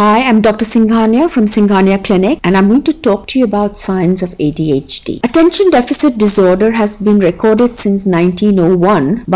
Hi, I'm Dr. Singhania from Singhania Clinic, and I'm going to talk to you about signs of ADHD. Attention deficit disorder has been recorded since 1901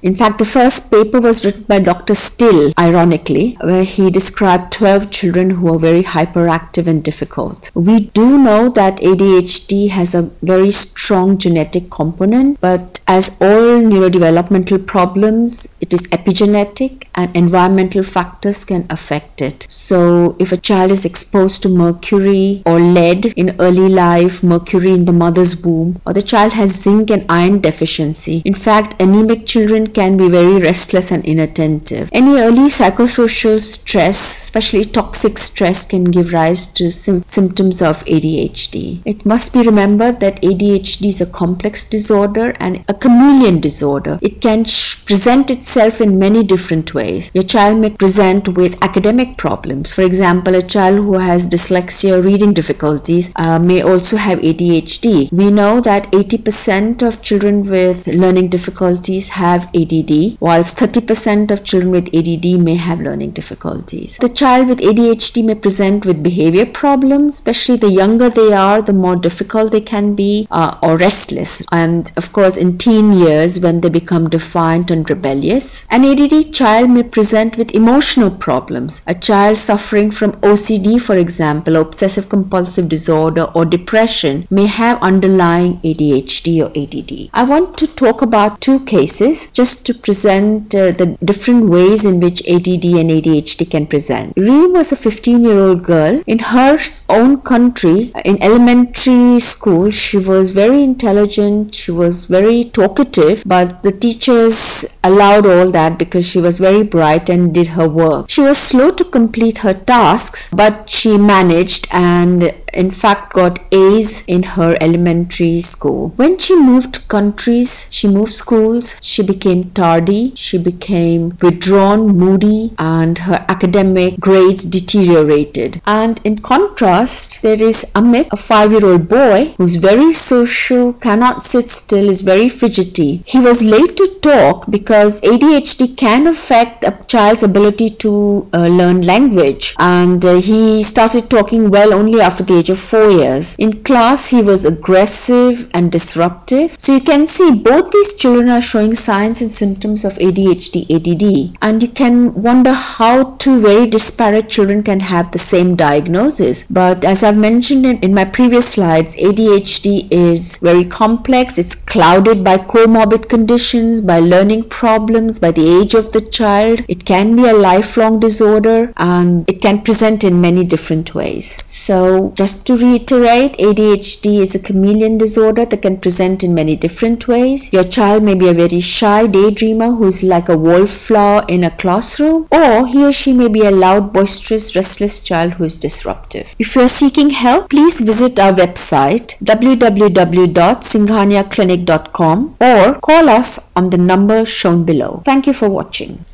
in fact, the first paper was written by Dr. Still, ironically, where he described 12 children who are very hyperactive and difficult. We do know that ADHD has a very strong genetic component, but as all neurodevelopmental problems, it is epigenetic and environmental factors can affect it. So if a child is exposed to mercury or lead in early life, mercury in the mother's womb, or the child has zinc and iron deficiency. In fact, anemic children can be very restless and inattentive. Any early psychosocial stress, especially toxic stress, can give rise to symptoms of ADHD. It must be remembered that ADHD is a complex disorder and a chameleon disorder. It can present itself in many different ways. Your child may present with academic problems. For example, a child who has dyslexia or reading difficulties may also have ADHD. We know that 80% of children with learning difficulties have ADD, whilst 30% of children with ADD may have learning difficulties. The child with ADHD may present with behavior problems, especially the younger they are, the more difficult they can be, or restless. And of course, in teen years, when they become defiant and rebellious. An ADD child may present with emotional problems. A child suffering from OCD, for example, obsessive compulsive disorder, or depression may have underlying ADHD or ADD. I want to talk about two cases just to present the different ways in which ADD and ADHD can present. Reem was a 15-year-old girl. In her own country, in elementary school, she was very intelligent, she was very talkative, but the teachers allowed all that because she was very bright and did her work. She was slow to complete her tasks, but she managed and in fact got A's in her elementary school. When she moved countries, she moved schools, she became tardy, she became withdrawn, moody, and her academic grades deteriorated. And in contrast, there is Amit, a 5-year-old boy who's very social, cannot sit still, is very fidgety. He was late to talk because ADHD can affect a child's ability to learn language, and he started talking well only after the age of 4 years. In class, he was aggressive and disruptive. So you can see both these children are showing signs and symptoms of ADHD, ADD, and you can wonder how two very disparate children can have the same diagnosis. But as I've mentioned in my previous slides, ADHD is very complex. It's clouded by comorbid conditions, by learning problems, by the age of the child. It can be a lifelong disorder and it can present in many different ways. So just to reiterate, ADHD is a chameleon disorder that can present in many different ways. Your child may be a very shy daydreamer who is like a wallflower in a classroom, or he or she may be a loud, boisterous, restless child who is disruptive. If you are seeking help, please visit our website www.singhaniaclinic.com or call us on the number shown below. Thank you for watching.